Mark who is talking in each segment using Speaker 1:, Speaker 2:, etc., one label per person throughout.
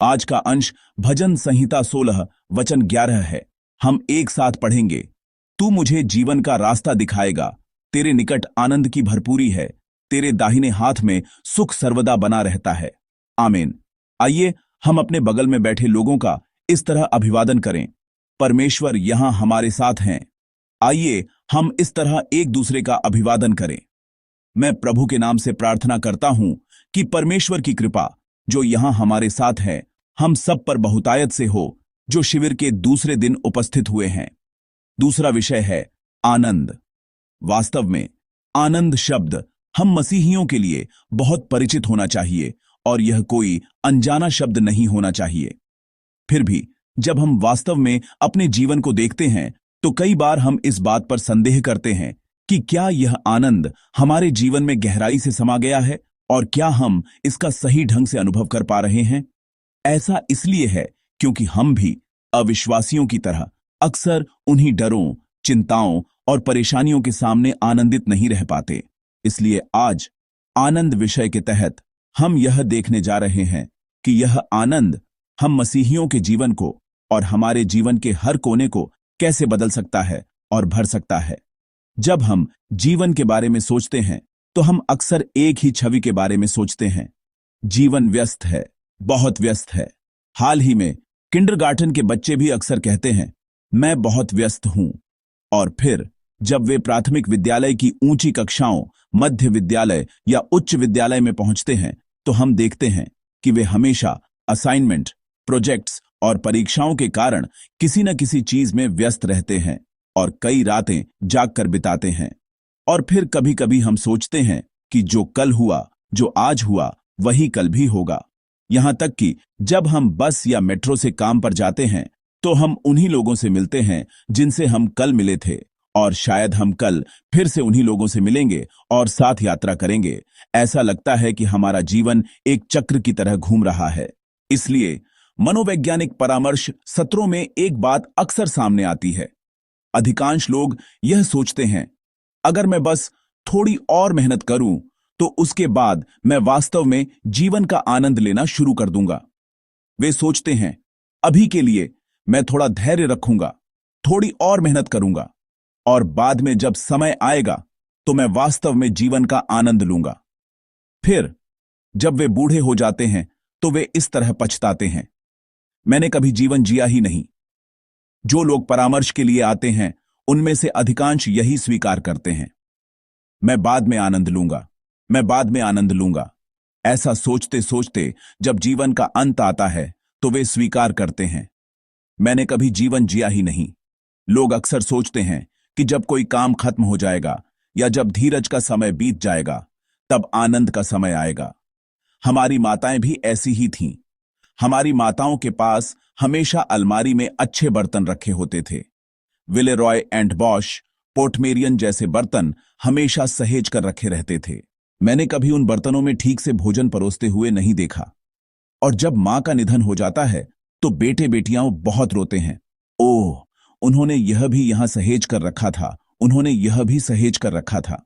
Speaker 1: आज का अंश भजन संहिता 16 वचन 11 है। हम एक साथ पढ़ेंगे। तू मुझे जीवन का रास्ता दिखाएगा, तेरे निकट आनंद की भरपूरी है, तेरे दाहिने हाथ में सुख सर्वदा बना रहता है। आमीन। आइए हम अपने बगल में बैठे लोगों का इस तरह अभिवादन करें। परमेश्वर यहां हमारे साथ हैं। आइए हम इस तरह एक दूसरे का अभिवादन करें। मैं प्रभु के नाम से प्रार्थना करता हूं कि परमेश्वर की कृपा जो यहां हमारे साथ है, हम सब पर बहुतायत से हो, जो शिविर के दूसरे दिन उपस्थित हुए हैं। दूसरा विषय है आनंद। वास्तव में आनंद शब्द हम मसीहियों के लिए बहुत परिचित होना चाहिए और यह कोई अनजाना शब्द नहीं होना चाहिए। फिर भी जब हम वास्तव में अपने जीवन को देखते हैं तो कई बार हम इस बात पर संदेह करते हैं कि क्या यह आनंद हमारे जीवन में गहराई से समा गया है और क्या हम इसका सही ढंग से अनुभव कर पा रहे हैं। ऐसा इसलिए है क्योंकि हम भी अविश्वासियों की तरह अक्सर उन्हीं डरों, चिंताओं और परेशानियों के सामने आनंदित नहीं रह पाते। इसलिए आज आनंद विषय के तहत हम यह देखने जा रहे हैं कि यह आनंद हम मसीहियों के जीवन को और हमारे जीवन के हर कोने को कैसे बदल सकता है और भर सकता है। जब हम जीवन के बारे में सोचते हैं तो हम अक्सर एक ही छवि के बारे में सोचते हैं। जीवन व्यस्त है, बहुत व्यस्त है। हाल ही में किंडरगार्टन के बच्चे भी अक्सर कहते हैं, मैं बहुत व्यस्त हूं। और फिर जब वे प्राथमिक विद्यालय की ऊंची कक्षाओं, मध्य विद्यालय या उच्च विद्यालय में पहुंचते हैं तो हम देखते हैं कि वे हमेशा असाइनमेंट, प्रोजेक्ट्स और परीक्षाओं के कारण किसी न किसी चीज में व्यस्त रहते हैं और कई रातें जागकर बिताते हैं। और फिर कभी कभी हम सोचते हैं कि जो कल हुआ, जो आज हुआ, वही कल भी होगा। यहां तक कि जब हम बस या मेट्रो से काम पर जाते हैं तो हम उन्हीं लोगों से मिलते हैं जिनसे हम कल मिले थे और शायद हम कल फिर से उन्हीं लोगों से मिलेंगे और साथ यात्रा करेंगे। ऐसा लगता है कि हमारा जीवन एक चक्र की तरह घूम रहा है। इसलिए मनोवैज्ञानिक परामर्श सत्रों में एक बात अक्सर सामने आती है। अधिकांश लोग यह सोचते हैं, अगर मैं बस थोड़ी और मेहनत करूं तो उसके बाद मैं वास्तव में जीवन का आनंद लेना शुरू कर दूंगा। वे सोचते हैं, अभी के लिए मैं थोड़ा धैर्य रखूंगा, थोड़ी और मेहनत करूंगा और बाद में जब समय आएगा तो मैं वास्तव में जीवन का आनंद लूंगा। फिर जब वे बूढ़े हो जाते हैं तो वे इस तरह पछताते हैं, मैंने कभी जीवन जिया ही नहीं। जो लोग परामर्श के लिए आते हैं उनमें से अधिकांश यही स्वीकार करते हैं, मैं बाद में आनंद लूंगा, मैं बाद में आनंद लूंगा। ऐसा सोचते सोचते जब जीवन का अंत आता है तो वे स्वीकार करते हैं, मैंने कभी जीवन जिया ही नहीं। लोग अक्सर सोचते हैं कि जब कोई काम खत्म हो जाएगा या जब धीरज का समय बीत जाएगा तब आनंद का समय आएगा। हमारी माताएं भी ऐसी ही थीं। हमारी माताओं के पास हमेशा अलमारी में अच्छे बर्तन रखे होते थे। विलेरॉय एंड बॉश, पोर्टमेरियन जैसे बर्तन हमेशा सहेज कर रखे रहते थे। मैंने कभी उन बर्तनों में ठीक से भोजन परोसते हुए नहीं देखा। और जब मां का निधन हो जाता है तो बेटे बेटियां बहुत रोते हैं, ओह, उन्होंने यह भी यहां सहेज कर रखा था, उन्होंने यह भी सहेज कर रखा था।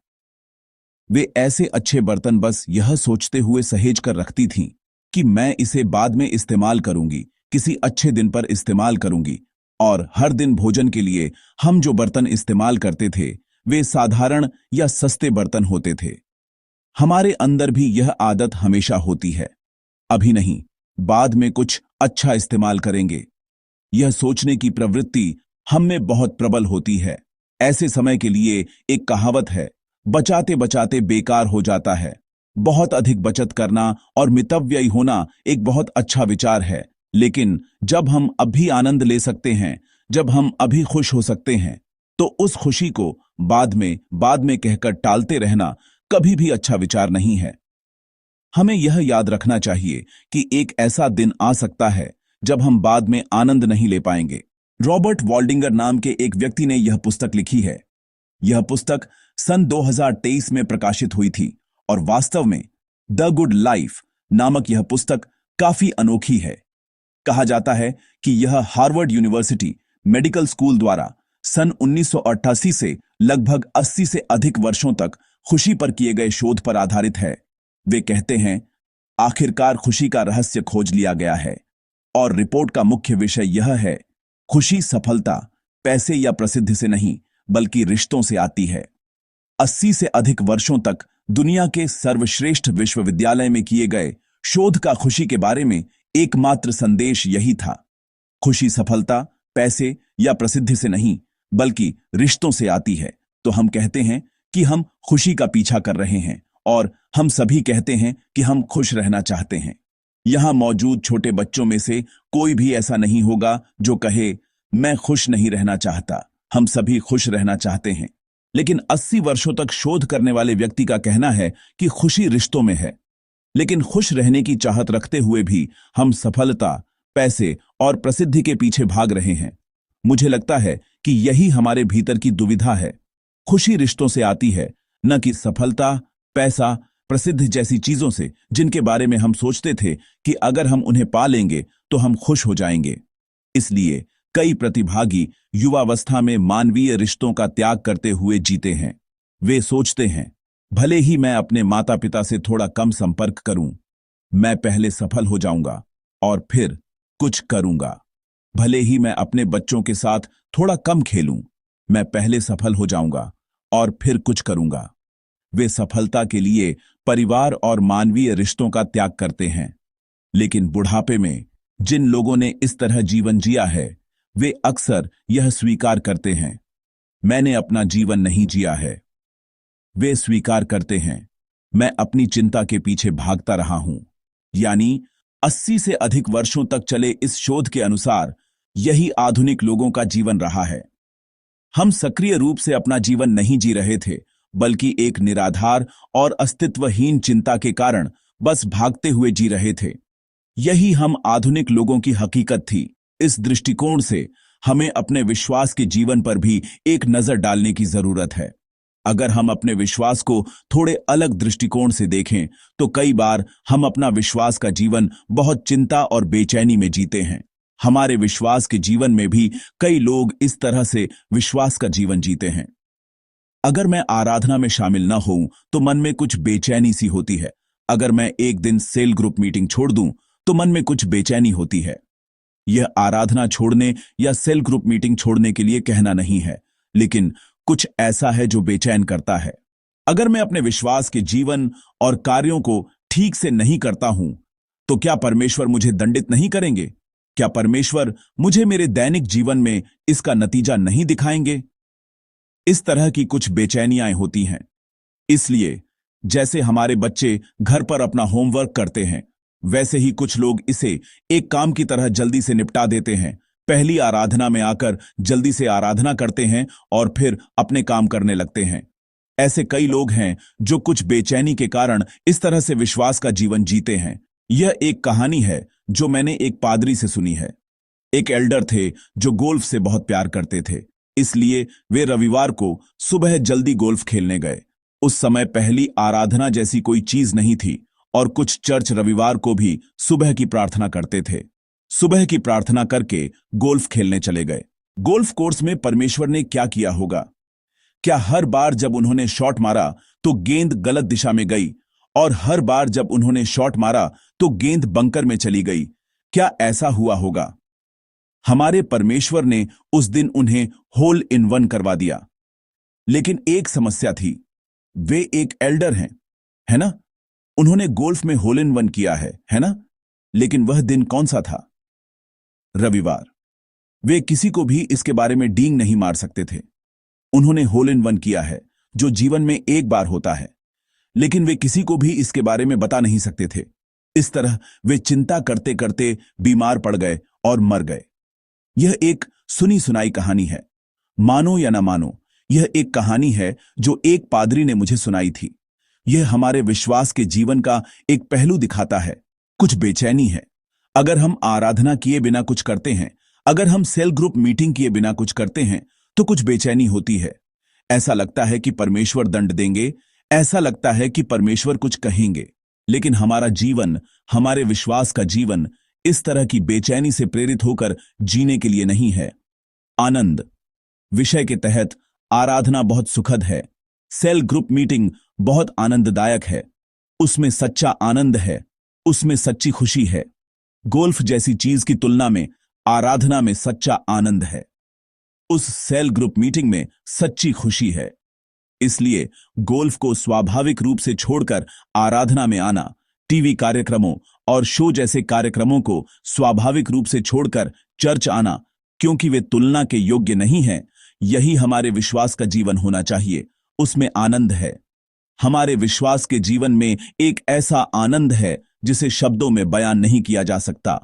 Speaker 1: वे ऐसे अच्छे बर्तन बस यह सोचते हुए सहेज कर रखती थीं कि मैं इसे बाद में इस्तेमाल करूंगी, किसी अच्छे दिन पर इस्तेमाल करूंगी। और हर दिन भोजन के लिए हम जो बर्तन इस्तेमाल करते थे वे साधारण या सस्ते बर्तन होते थे। हमारे अंदर भी यह आदत हमेशा होती है, अभी नहीं, बाद में कुछ अच्छा इस्तेमाल करेंगे। यह सोचने की प्रवृत्ति हम में बहुत प्रबल होती है। ऐसे समय के लिए एक कहावत है, बचाते बचाते बेकार हो जाता है। बहुत अधिक बचत करना और मितव्ययी होना एक बहुत अच्छा विचार है, लेकिन जब हम अभी आनंद ले सकते हैं, जब हम अभी खुश हो सकते हैं, तो उस खुशी को बाद में कहकर टालते रहना कभी भी अच्छा विचार नहीं है। हमें यह याद रखना चाहिए कि एक ऐसा दिन आ सकता है जब हम बाद में आनंद नहीं ले पाएंगे। रॉबर्ट वॉल्डिंगर नाम के एक व्यक्ति ने यह पुस्तक लिखी है। यह पुस्तक सन 2023 में प्रकाशित हुई थी और वास्तव में द गुड लाइफ नामक यह पुस्तक काफी अनोखी है। कहा जाता है कि यह हार्वर्ड यूनिवर्सिटी मेडिकल स्कूल द्वारा सन 1988 से लगभग 80 से अधिक वर्षों तक खुशी पर किए गए शोध पर आधारित है। वे कहते हैं, आखिरकार खुशी का रहस्य खोज लिया गया है। और रिपोर्ट का मुख्य विषय यह है, खुशी सफलता पैसे या प्रसिद्धि से नहीं बल्कि रिश्तों से आती है। 80 से अधिक वर्षों तक दुनिया के सर्वश्रेष्ठ विश्वविद्यालय में किए गए शोध का खुशी के बारे में एकमात्र संदेश यही था, खुशी सफलता पैसे या प्रसिद्धि से नहीं बल्कि रिश्तों से आती है। तो हम कहते हैं कि हम खुशी का पीछा कर रहे हैं और हम सभी कहते हैं कि हम खुश रहना चाहते हैं। यहां मौजूद छोटे बच्चों में से कोई भी ऐसा नहीं होगा जो कहे मैं खुश नहीं रहना चाहता। हम सभी खुश रहना चाहते हैं, लेकिन 80 वर्षों तक शोध करने वाले व्यक्ति का कहना है कि खुशी रिश्तों में है। लेकिन खुश रहने की चाहत रखते हुए भी हम सफलता पैसे और प्रसिद्धि के पीछे भाग रहे हैं। मुझे लगता है कि यही हमारे भीतर की दुविधा है। खुशी रिश्तों से आती है, न कि सफलता पैसा प्रसिद्धि जैसी चीजों से जिनके बारे में हम सोचते थे कि अगर हम उन्हें पा लेंगे तो हम खुश हो जाएंगे। इसलिए कई प्रतिभागी युवावस्था में मानवीय रिश्तों का त्याग करते हुए जीते हैं। वे सोचते हैं, भले ही मैं अपने माता पिता से थोड़ा कम संपर्क करूं, मैं पहले सफल हो जाऊंगा और फिर कुछ करूंगा। भले ही मैं अपने बच्चों के साथ थोड़ा कम खेलूं, मैं पहले सफल हो जाऊंगा और फिर कुछ करूंगा। वे सफलता के लिए परिवार और मानवीय रिश्तों का त्याग करते हैं। लेकिन बुढ़ापे में जिन लोगों ने इस तरह जीवन जिया है, वे अक्सर यह स्वीकार करते हैं, मैंने अपना जीवन नहीं जिया है। वे स्वीकार करते हैं, मैं अपनी चिंता के पीछे भागता रहा हूं। यानी 80 से अधिक वर्षों तक चले इस शोध के अनुसार यही आधुनिक लोगों का जीवन रहा है। हम सक्रिय रूप से अपना जीवन नहीं जी रहे थे, बल्कि एक निराधार और अस्तित्वहीन चिंता के कारण बस भागते हुए जी रहे थे। यही हम आधुनिक लोगों की हकीकत थी। इस दृष्टिकोण से हमें अपने विश्वास के जीवन पर भी एक नजर डालने की जरूरत है। अगर हम अपने विश्वास को थोड़े अलग दृष्टिकोण से देखें तो कई बार हम अपना विश्वास का जीवन बहुत चिंता और बेचैनी में जीते हैं। हमारे विश्वास के जीवन में भी कई लोग इस तरह से विश्वास का जीवन जीते हैं। अगर मैं आराधना में शामिल न होऊं तो मन में कुछ बेचैनी सी होती है। अगर मैं एक दिन सेल ग्रुप मीटिंग छोड़ दूं तो मन में कुछ बेचैनी होती है। यह आराधना छोड़ने या सेल ग्रुप मीटिंग छोड़ने के लिए कहना नहीं है, लेकिन कुछ ऐसा है जो बेचैन करता है। अगर मैं अपने विश्वास के जीवन और कार्यों को ठीक से नहीं करता हूं तो क्या परमेश्वर मुझे दंडित नहीं करेंगे? क्या परमेश्वर मुझे मेरे दैनिक जीवन में इसका नतीजा नहीं दिखाएंगे? इस तरह की कुछ बेचैनियां होती हैं। इसलिए जैसे हमारे बच्चे घर पर अपना होमवर्क करते हैं, वैसे ही कुछ लोग इसे एक काम की तरह जल्दी से निपटा देते हैं। पहली आराधना में आकर जल्दी से आराधना करते हैं और फिर अपने काम करने लगते हैं। ऐसे कई लोग हैं जो कुछ बेचैनी के कारण इस तरह से विश्वास का जीवन जीते हैं। यह एक कहानी है जो मैंने एक पादरी से सुनी है। एक एल्डर थे जो गोल्फ से बहुत प्यार करते थे, इसलिए वे रविवार को सुबह जल्दी गोल्फ खेलने गए। उस समय पहली आराधना जैसी कोई चीज नहीं थी और कुछ चर्च रविवार को भी सुबह की प्रार्थना करते थे। सुबह की प्रार्थना करके गोल्फ खेलने चले गए। गोल्फ कोर्स में परमेश्वर ने क्या किया होगा? क्या हर बार जब उन्होंने शॉट मारा तो गेंद गलत दिशा में गई और हर बार जब उन्होंने शॉट मारा तो गेंद बंकर में चली गई? क्या ऐसा हुआ होगा? हमारे परमेश्वर ने उस दिन उन्हें होल इन वन करवा दिया। लेकिन एक समस्या थी, वे एक एल्डर हैं, है ना? उन्होंने गोल्फ में होल इन वन किया है ना? लेकिन वह दिन कौन सा था? रविवार। वे किसी को भी इसके बारे में डींग नहीं मार सकते थे। उन्होंने होल इन वन किया है, जो जीवन में एक बार होता है, लेकिन वे किसी को भी इसके बारे में बता नहीं सकते थे। इस तरह वे चिंता करते करते बीमार पड़ गए और मर गए। यह एक सुनी सुनाई कहानी है। मानो या ना मानो, यह एक कहानी है जो एक पादरी ने मुझे सुनाई थी। यह हमारे विश्वास के जीवन का एक पहलू दिखाता है। कुछ बेचैनी है। अगर हम आराधना किए बिना कुछ करते हैं, अगर हम सेल ग्रुप मीटिंग किए बिना कुछ करते हैं, तो कुछ बेचैनी होती है। ऐसा लगता है कि परमेश्वर दंड देंगे, ऐसा लगता है कि परमेश्वर कुछ कहेंगे। लेकिन हमारा जीवन, हमारे विश्वास का जीवन इस तरह की बेचैनी से प्रेरित होकर जीने के लिए नहीं है। आनंद विषय के तहत आराधना बहुत सुखद है। सेल ग्रुप मीटिंग बहुत आनंददायक है। उसमें सच्चा आनंद है, उसमें सच्ची खुशी है। गोल्फ जैसी चीज की तुलना में आराधना में सच्चा आनंद है। उस सेल ग्रुप मीटिंग में सच्ची खुशी है। इसलिए गोल्फ को स्वाभाविक रूप से छोड़कर आराधना में आना, टीवी कार्यक्रमों और शो जैसे कार्यक्रमों को स्वाभाविक रूप से छोड़कर चर्च आना, क्योंकि वे तुलना के योग्य नहीं हैं, यही हमारे विश्वास का जीवन होना चाहिए। उसमें आनंद है। हमारे विश्वास के जीवन में एक ऐसा आनंद है जिसे शब्दों में बयान नहीं किया जा सकता।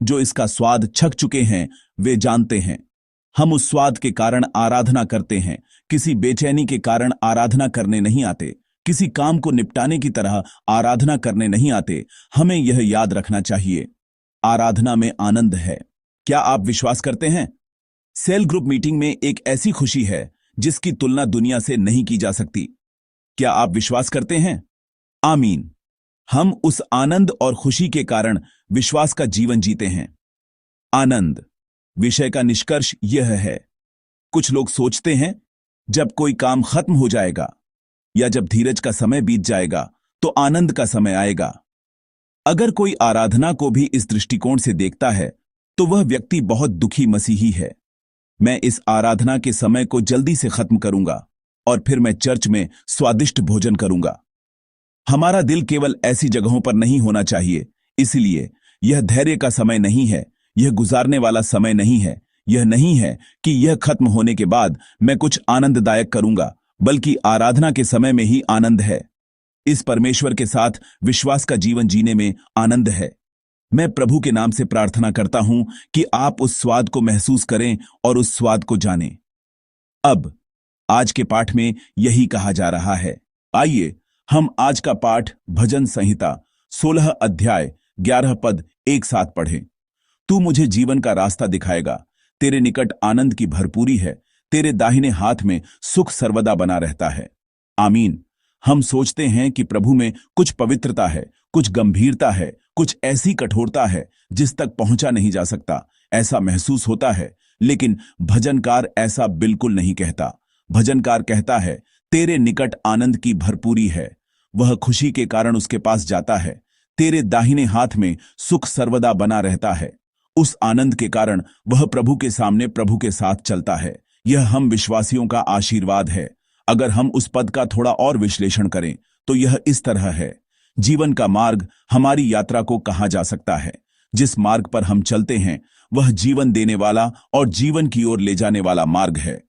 Speaker 1: जो इसका स्वाद छक चुके हैं वे जानते हैं। हम उस स्वाद के कारण आराधना करते हैं, किसी बेचैनी के कारण आराधना करने नहीं आते, किसी काम को निपटाने की तरह आराधना करने नहीं आते। हमें यह याद रखना चाहिए, आराधना में आनंद है। क्या आप विश्वास करते हैं? सेल ग्रुप मीटिंग में एक ऐसी खुशी है जिसकी तुलना दुनिया से नहीं की जा सकती। क्या आप विश्वास करते हैं? आमीन। हम उस आनंद और खुशी के कारण विश्वास का जीवन जीते हैं। आनंद विषय का निष्कर्ष यह है। कुछ लोग सोचते हैं जब कोई काम खत्म हो जाएगा या जब धीरज का समय बीत जाएगा तो आनंद का समय आएगा। अगर कोई आराधना को भी इस दृष्टिकोण से देखता है तो वह व्यक्ति बहुत दुखी मसीही है। मैं इस आराधना के समय को जल्दी से खत्म करूंगा और फिर मैं चर्च में स्वादिष्ट भोजन करूंगा। हमारा दिल केवल ऐसी जगहों पर नहीं होना चाहिए। इसलिए यह धैर्य का समय नहीं है, यह गुजारने वाला समय नहीं है। यह नहीं है कि यह खत्म होने के बाद मैं कुछ आनंददायक करूंगा, बल्कि आराधना के समय में ही आनंद है। इस परमेश्वर के साथ विश्वास का जीवन जीने में आनंद है। मैं प्रभु के नाम से प्रार्थना करता हूं कि आप उस स्वाद को महसूस करें और उस स्वाद को जानें। अब आज के पाठ में यही कहा जा रहा है। आइए हम आज का पाठ भजन संहिता 16 अध्याय 11 पद एक साथ पढ़ें। तू मुझे जीवन का रास्ता दिखाएगा, तेरे निकट आनंद की भरपूरी है, तेरे दाहिने हाथ में सुख सर्वदा बना रहता है। आमीन। हम सोचते हैं कि प्रभु में कुछ पवित्रता है, कुछ गंभीरता है, कुछ ऐसी कठोरता है जिस तक पहुंचा नहीं जा सकता, ऐसा महसूस होता है। लेकिन भजनकार ऐसा बिल्कुल नहीं कहता। भजनकार कहता है, तेरे निकट आनंद की भरपूरी है। वह खुशी के कारण उसके पास जाता है। तेरे दाहिने हाथ में सुख सर्वदा बना रहता है। उस आनंद के कारण वह प्रभु के सामने प्रभु के साथ चलता है। यह हम विश्वासियों का आशीर्वाद है। अगर हम उस पद का थोड़ा और विश्लेषण करें तो यह इस तरह है। जीवन का मार्ग हमारी यात्रा को कहा जा सकता है। जिस मार्ग पर हम चलते हैं वह जीवन देने वाला और जीवन की ओर ले जाने वाला मार्ग है।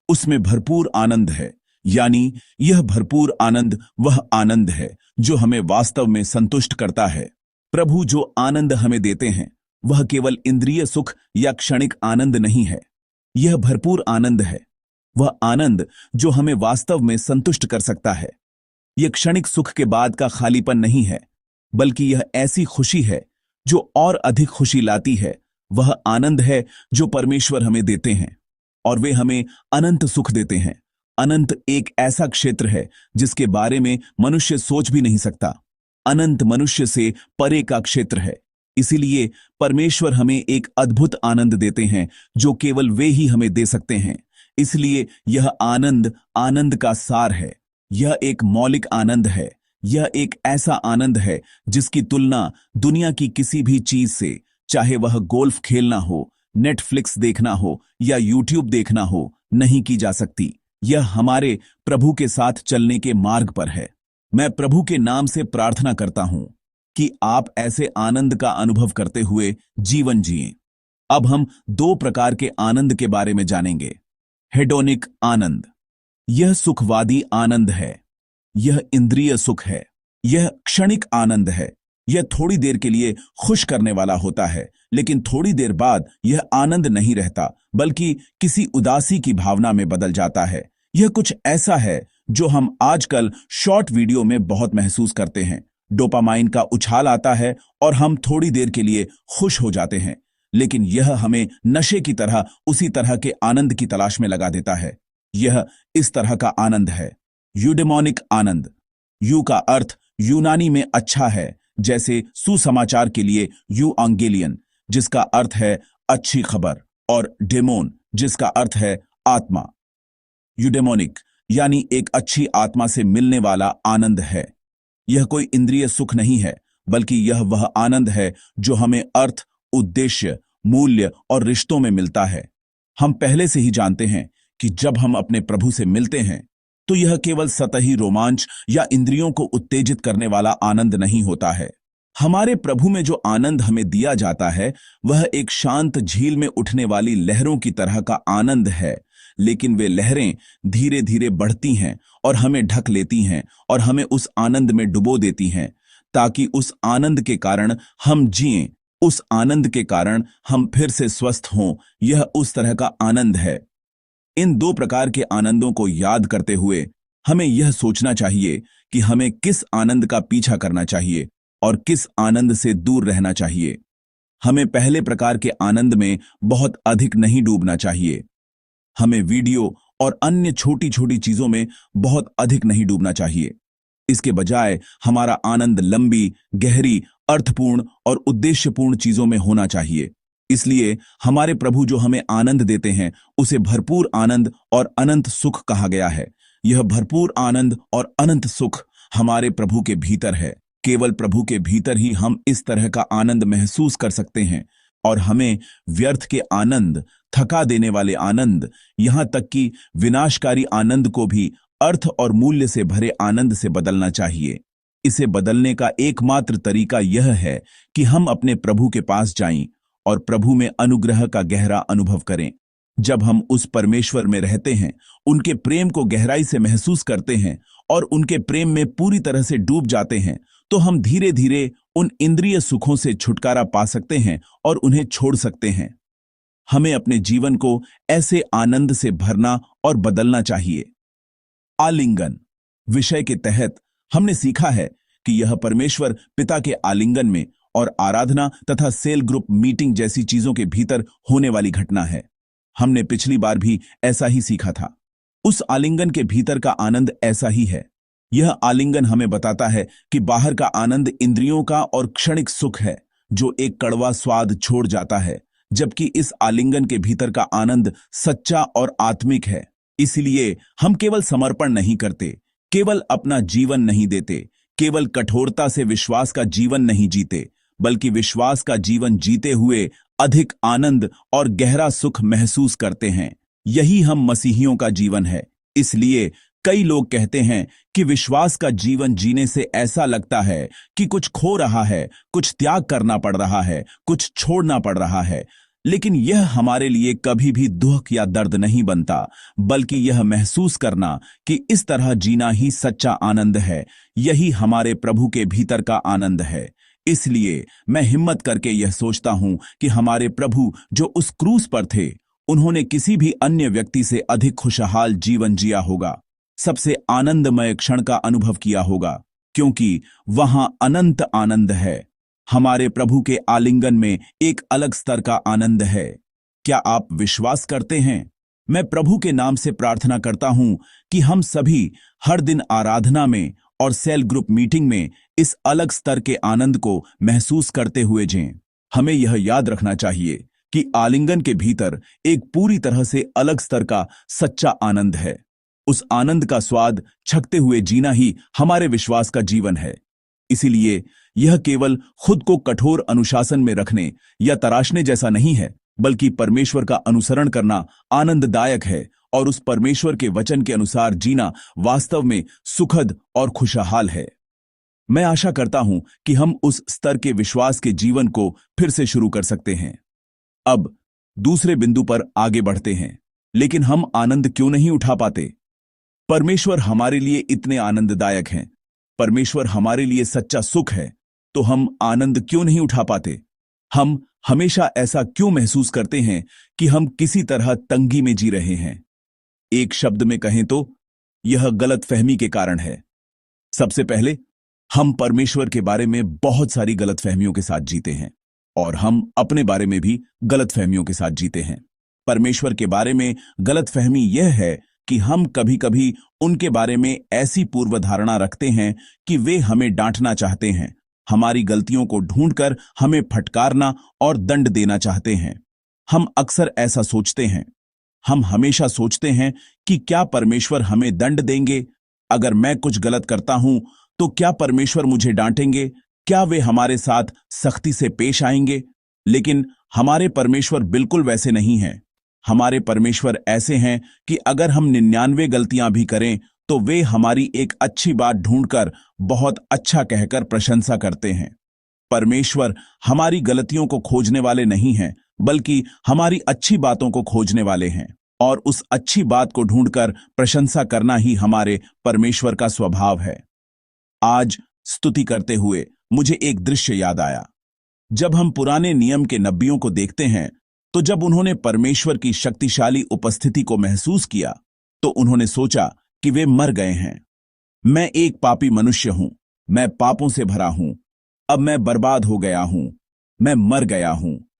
Speaker 1: उसमें भरपूर आनंद है, यानी यह भरपूर आनंद वह आनंद है जो हमें वास्तव में संतुष्ट करता है। प्रभु जो आनंद हमें देते हैं वह केवल इंद्रिय सुख या क्षणिक आनंद नहीं है। यह भरपूर आनंद है, वह आनंद जो हमें वास्तव में संतुष्ट कर सकता है। यह क्षणिक सुख के बाद का खालीपन नहीं है, बल्कि यह ऐसी खुशी है जो और अधिक खुशी लाती है। वह आनंद है जो परमेश्वर हमें देते हैं और वे हमें अनंत सुख देते हैं। अनंत एक ऐसा क्षेत्र है जिसके बारे में मनुष्य सोच भी नहीं सकता। अनंत मनुष्य से परे का क्षेत्र है। इसीलिए परमेश्वर हमें एक अद्भुत आनंद देते हैं जो केवल वे ही हमें दे सकते हैं। इसलिए यह आनंद आनंद का सार है। यह एक मौलिक आनंद है। यह एक ऐसा आनंद है जिसकी तुलना दुनिया की किसी भी चीज से, चाहे वह गोल्फ खेलना हो, नेटफ्लिक्स देखना हो या यूट्यूब देखना हो, नहीं की जा सकती। यह हमारे प्रभु के साथ चलने के मार्ग पर है। मैं प्रभु के नाम से प्रार्थना करता हूं कि आप ऐसे आनंद का अनुभव करते हुए जीवन जिएं। अब हम दो प्रकार के आनंद के बारे में जानेंगे। हेडोनिक आनंद, यह सुखवादी आनंद है। यह इंद्रिय सुख है। यह क्षणिक आनंद है। यह थोड़ी देर के लिए खुश करने वाला होता है, लेकिन थोड़ी देर बाद यह आनंद नहीं रहता, बल्कि किसी उदासी की भावना में बदल जाता है। यह कुछ ऐसा है जो हम आजकल शॉर्ट वीडियो में बहुत महसूस करते हैं। डोपामाइन का उछाल आता है और हम थोड़ी देर के लिए खुश हो जाते हैं, लेकिन यह हमें नशे की तरह उसी तरह के आनंद की तलाश में लगा देता है। यह इस तरह का आनंद है, यूडेमोनिक आनंद। यू का अर्थ यूनानी में अच्छा है, जैसे सुसमाचार के लिए यूआंगेलियन, जिसका अर्थ है अच्छी खबर, और डेमोन, जिसका अर्थ है आत्मा। यूडेमोनिक यानी एक अच्छी आत्मा से मिलने वाला आनंद है। यह कोई इंद्रिय सुख नहीं है, बल्कि यह वह आनंद है जो हमें अर्थ, उद्देश्य, मूल्य और रिश्तों में मिलता है। हम पहले से ही जानते हैं कि जब हम अपने प्रभु से मिलते हैं तो यह केवल सतही रोमांच या इंद्रियों को उत्तेजित करने वाला आनंद नहीं होता है। हमारे प्रभु में जो आनंद हमें दिया जाता है वह एक शांत झील में उठने वाली लहरों की तरह का आनंद है, लेकिन वे लहरें धीरे धीरे बढ़ती हैं और हमें ढक लेती हैं और हमें उस आनंद में डुबो देती हैं, ताकि उस आनंद के कारण हम जिएं, उस आनंद के कारण हम फिर से स्वस्थ हों। यह उस तरह का आनंद है। इन दो प्रकार के आनंदों को याद करते हुए हमें यह सोचना चाहिए कि हमें किस आनंद का पीछा करना चाहिए और किस आनंद से दूर रहना चाहिए। हमें पहले प्रकार के आनंद में बहुत अधिक नहीं डूबना चाहिए। हमें वीडियो और अन्य छोटी छोटी चीजों में बहुत अधिक नहीं डूबना चाहिए। इसके बजाय हमारा आनंद लंबी, गहरी, अर्थपूर्ण और उद्देश्यपूर्ण चीजों में होना चाहिए। इसलिए हमारे प्रभु जो हमें आनंद देते हैं उसे भरपूर आनंद और अनंत सुख कहा गया है। यह भरपूर आनंद और अनंत सुख हमारे प्रभु के भीतर है। केवल प्रभु के भीतर ही हम इस तरह का आनंद महसूस कर सकते हैं और हमें व्यर्थ के आनंद, थका देने वाले आनंद, यहां तक कि विनाशकारी आनंद को भी अर्थ और मूल्य से भरे आनंद से बदलना चाहिए। इसे बदलने का एकमात्र तरीका यह है कि हम अपने प्रभु के पास जाएं और प्रभु में अनुग्रह का गहरा अनुभव करें। जब हम उस परमेश्वर में रहते हैं, उनके प्रेम को गहराई से महसूस करते हैं और उनके प्रेम में पूरी तरह से डूब जाते हैं, तो हम धीरे धीरे उन इंद्रिय सुखों से छुटकारा पा सकते हैं और उन्हें छोड़ सकते हैं। हमें अपने जीवन को ऐसे आनंद से भरना और बदलना चाहिए। आलिंगन विषय के तहत हमने सीखा है कि यह परमेश्वर पिता के आलिंगन में और आराधना तथा सेल ग्रुप मीटिंग जैसी चीजों के भीतर होने वाली घटना है। हमने पिछली बार भी ऐसा ही सीखा था। उस आलिंगन के भीतर का आनंद ऐसा ही है। यह आलिंगन हमें बताता है कि बाहर का आनंद इंद्रियों का और क्षणिक सुख है जो एक कड़वा स्वाद छोड़ जाता है, जबकि इस आलिंगन के भीतर का आनंद सच्चा और आत्मिक है। इसलिए हम केवल समर्पण नहीं करते, केवल अपना जीवन नहीं देते, केवल कठोरता से विश्वास का जीवन नहीं जीते, बल्कि विश्वास का जीवन जीते हुए अधिक आनंद और गहरा सुख महसूस करते हैं। यही हम मसीहियों का जीवन है। इसलिए कई लोग कहते हैं कि विश्वास का जीवन जीने से ऐसा लगता है कि कुछ खो रहा है, कुछ त्याग करना पड़ रहा है, कुछ छोड़ना पड़ रहा है। लेकिन यह हमारे लिए कभी भी दुख या दर्द नहीं बनता, बल्कि यह महसूस करना कि इस तरह जीना ही सच्चा आनंद है। यही हमारे प्रभु के भीतर का आनंद है। इसलिए मैं हिम्मत करके यह सोचता हूं कि हमारे प्रभु जो उस क्रूस पर थे, उन्होंने किसी भी अन्य व्यक्ति से अधिक खुशहाल जीवन जिया होगा, सबसे आनंदमय क्षण का अनुभव किया होगा, क्योंकि वहां अनंत आनंद है। हमारे प्रभु के आलिंगन में एक अलग स्तर का आनंद है। क्या आप विश्वास करते हैं? मैं प्रभु के नाम से प्रार्थना करता हूं कि हम सभी हर दिन आराधना में और सेल ग्रुप मीटिंग में इस अलग स्तर के आनंद को महसूस करते हुए जिएं। हमें यह याद रखना चाहिए कि आलिंगन के भीतर एक पूरी तरह से अलग स्तर का सच्चा आनंद है। उस आनंद का स्वाद छकते हुए जीना ही हमारे विश्वास का जीवन है। इसीलिए यह केवल खुद को कठोर अनुशासन में रखने या तराशने जैसा नहीं है, बल्कि परमेश्वर का अनुसरण करना आनंददायक है और उस परमेश्वर के वचन के अनुसार जीना वास्तव में सुखद और खुशहाल है। मैं आशा करता हूं कि हम उस स्तर के विश्वास के जीवन को फिर से शुरू कर सकते हैं। अब दूसरे बिंदु पर आगे बढ़ते हैं। लेकिन हम आनंद क्यों नहीं उठा पाते? परमेश्वर हमारे लिए इतने आनंददायक हैं, परमेश्वर हमारे लिए सच्चा सुख है, तो हम आनंद क्यों नहीं उठा पाते? हम हमेशा ऐसा क्यों महसूस करते हैं कि हम किसी तरह तंगी में जी रहे हैं? एक शब्द में कहें तो यह गलतफहमी के कारण है। सबसे पहले हम परमेश्वर के बारे में बहुत सारी गलतफहमियों के साथ जीते हैं और हम अपने बारे में भी गलतफहमियों के साथ जीते हैं। परमेश्वर के बारे में गलतफहमी यह है कि हम कभी कभी उनके बारे में ऐसी पूर्व धारणा रखते हैं कि वे हमें डांटना चाहते हैं, हमारी गलतियों को ढूंढकर हमें फटकारना और दंड देना चाहते हैं। हम अक्सर ऐसा सोचते हैं। हम हमेशा सोचते हैं कि क्या परमेश्वर हमें दंड देंगे? अगर मैं कुछ गलत करता हूं तो क्या परमेश्वर मुझे डांटेंगे? क्या वे हमारे साथ सख्ती से पेश आएंगे? लेकिन हमारे परमेश्वर बिल्कुल वैसे नहीं हैं। हमारे परमेश्वर ऐसे हैं कि अगर हम 99 गलतियां भी करें तो वे हमारी एक अच्छी बात ढूंढकर बहुत अच्छा कहकर प्रशंसा करते हैं। परमेश्वर हमारी गलतियों को खोजने वाले नहीं हैं, बल्कि हमारी अच्छी बातों को खोजने वाले हैं, और उस अच्छी बात को ढूंढकर प्रशंसा करना ही हमारे परमेश्वर का स्वभाव है। आज स्तुति करते हुए मुझे एक दृश्य याद आया। जब हम पुराने नियम के नबियों को देखते हैं, तो जब उन्होंने परमेश्वर की शक्तिशाली उपस्थिति को महसूस किया, तो उन्होंने सोचा कि वे मर गए हैं। मैं एक पापी मनुष्य हूं, मैं पापों से भरा हूं, अब मैं बर्बाद हो गया हूं, मैं मर गया हूं।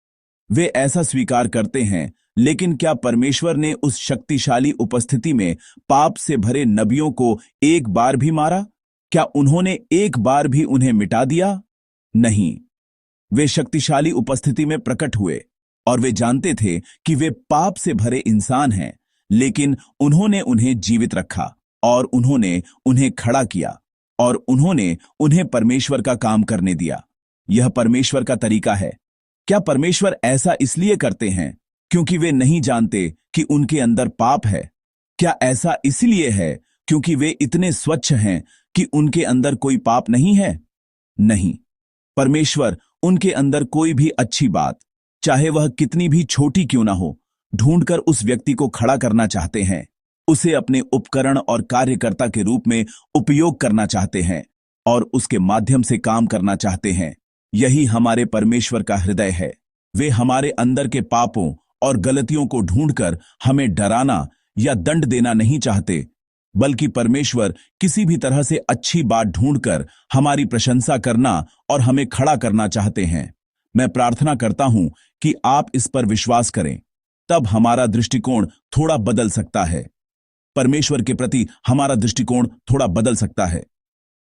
Speaker 1: वे ऐसा स्वीकार करते हैं, लेकिन क्या परमेश्वर ने उस शक्तिशाली उपस्थिति में पाप से भरे नबियों को एक बार भी मारा? क्या उन्होंने एक बार भी उन्हें मिटा दिया? नहीं। वे शक्तिशाली उपस्थिति में प्रकट हुए और वे जानते थे कि वे पाप से भरे इंसान हैं, लेकिन उन्होंने उन्हें जीवित रखा और उन्होंने उन्हें खड़ा किया और उन्होंने उन्हें परमेश्वर का काम करने दिया। यह परमेश्वर का तरीका है। क्या परमेश्वर ऐसा इसलिए करते हैं क्योंकि वे नहीं जानते कि उनके अंदर पाप है? क्या ऐसा इसलिए है क्योंकि वे इतने स्वच्छ हैं कि उनके अंदर कोई पाप नहीं है? नहीं। परमेश्वर उनके अंदर कोई भी अच्छी बात, चाहे वह कितनी भी छोटी क्यों ना हो, ढूंढकर उस व्यक्ति को खड़ा करना चाहते हैं, उसे अपने उपकरण और कार्यकर्ता के रूप में उपयोग करना चाहते हैं और उसके माध्यम से काम करना चाहते हैं। यही हमारे परमेश्वर का हृदय है। वे हमारे अंदर के पापों और गलतियों को ढूंढकर हमें डराना या दंड देना नहीं चाहते, बल्कि परमेश्वर किसी भी तरह से अच्छी बात ढूंढकर हमारी प्रशंसा करना और हमें खड़ा करना चाहते हैं। मैं प्रार्थना करता हूं कि आप इस पर विश्वास करें, तब हमारा दृष्टिकोण थोड़ा बदल सकता है। परमेश्वर के प्रति हमारा दृष्टिकोण थोड़ा बदल सकता है।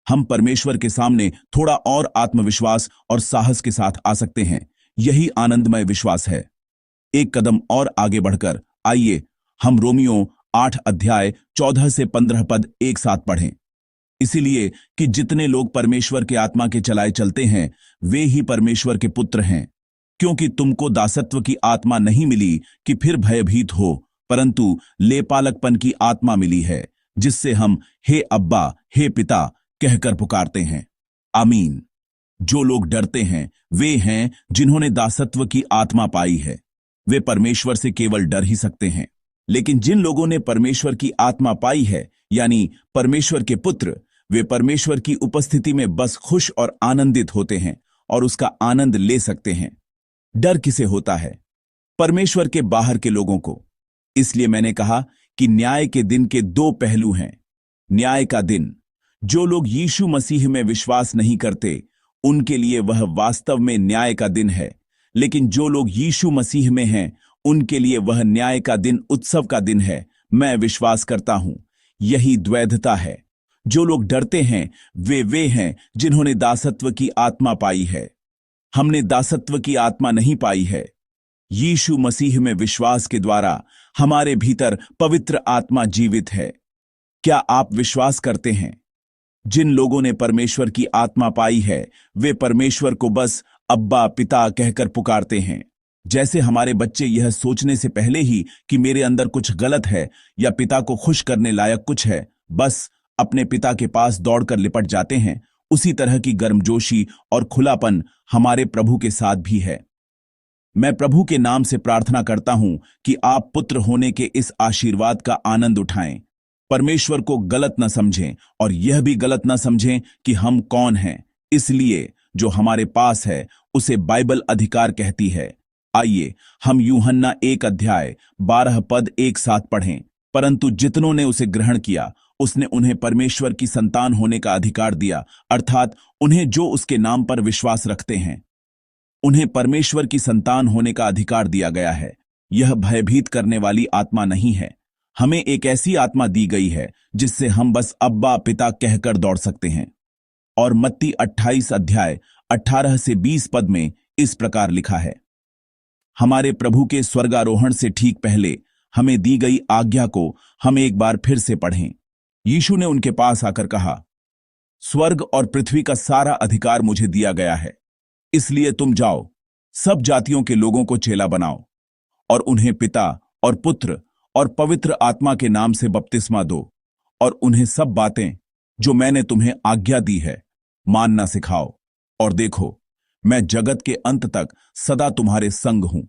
Speaker 1: हम परमेश्वर के सामने थोड़ा और आत्मविश्वास और साहस के साथ आ सकते हैं। यही आनंदमय विश्वास है। एक कदम और आगे बढ़कर आइए हम रोमियो 8 अध्याय 14 से 15 पद एक साथ पढ़ें। इसीलिए कि जितने लोग परमेश्वर के आत्मा के चलाए चलते हैं, वे ही परमेश्वर के पुत्र हैं। क्योंकि तुमको दासत्व की आत्मा नहीं मिली कि फिर भयभीत हो, परंतु लेपालकपन की आत्मा मिली है, जिससे हम हे अब्बा, हे पिता कहकर पुकारते हैं। आमीन। जो लोग डरते हैं वे हैं जिन्होंने दासत्व की आत्मा पाई है। वे परमेश्वर से केवल डर ही सकते हैं। लेकिन जिन लोगों ने परमेश्वर की आत्मा पाई है, यानी परमेश्वर के पुत्र, वे परमेश्वर की उपस्थिति में बस खुश और आनंदित होते हैं और उसका आनंद ले सकते हैं। डर किसे होता है? परमेश्वर के बाहर के लोगों को। इसलिए मैंने कहा कि न्याय के दिन के दो पहलू हैं। न्याय का दिन, जो लोग यीशु मसीह में विश्वास नहीं करते, उनके लिए वह वास्तव में न्याय का दिन है। लेकिन जो लोग यीशु मसीह में हैं, उनके लिए वह न्याय का दिन उत्सव का दिन है। मैं विश्वास करता हूं यही द्वैधता है। जो लोग डरते हैं वे हैं जिन्होंने दासत्व की आत्मा पाई है। हमने दासत्व की आत्मा नहीं पाई है। यीशु मसीह में विश्वास के द्वारा हमारे भीतर पवित्र आत्मा जीवित है। क्या आप विश्वास करते हैं? जिन लोगों ने परमेश्वर की आत्मा पाई है, वे परमेश्वर को बस अब्बा, पिता कहकर पुकारते हैं। जैसे हमारे बच्चे यह सोचने से पहले ही कि मेरे अंदर कुछ गलत है या पिता को खुश करने लायक कुछ है, बस अपने पिता के पास दौड़कर लिपट जाते हैं, उसी तरह की गर्मजोशी और खुलापन हमारे प्रभु के साथ भी है। मैं प्रभु के नाम से प्रार्थना करता हूं कि आप पुत्र होने के इस आशीर्वाद का आनंद उठाएं। परमेश्वर को गलत न समझें और यह भी गलत न समझें कि हम कौन हैं। इसलिए जो हमारे पास है उसे बाइबल अधिकार कहती है। आइए हम यूहन्ना 1 अध्याय 12 पद एक साथ पढ़ें। परंतु जितनों ने उसे ग्रहण किया, उसने उन्हें परमेश्वर की संतान होने का अधिकार दिया, अर्थात उन्हें जो उसके नाम पर विश्वास रखते हैं। उन्हें परमेश्वर की संतान होने का अधिकार दिया गया है। यह भयभीत करने वाली आत्मा नहीं है। हमें एक ऐसी आत्मा दी गई है जिससे हम बस अब्बा, पिता कहकर दौड़ सकते हैं। और मत्ती 28 अध्याय 18 से 20 पद में इस प्रकार लिखा है, हमारे प्रभु के स्वर्गारोहण से ठीक पहले हमें दी गई आज्ञा को हम एक बार फिर से पढ़ें। यीशु ने उनके पास आकर कहा, स्वर्ग और पृथ्वी का सारा अधिकार मुझे दिया गया है। इसलिए तुम जाओ, सब जातियों के लोगों को चेला बनाओ और उन्हें पिता और पुत्र और पवित्र आत्मा के नाम से बपतिस्मा दो और उन्हें सब बातें जो मैंने तुम्हें आज्ञा दी है मानना सिखाओ। और देखो, मैं जगत के अंत तक सदा तुम्हारे संग हूं।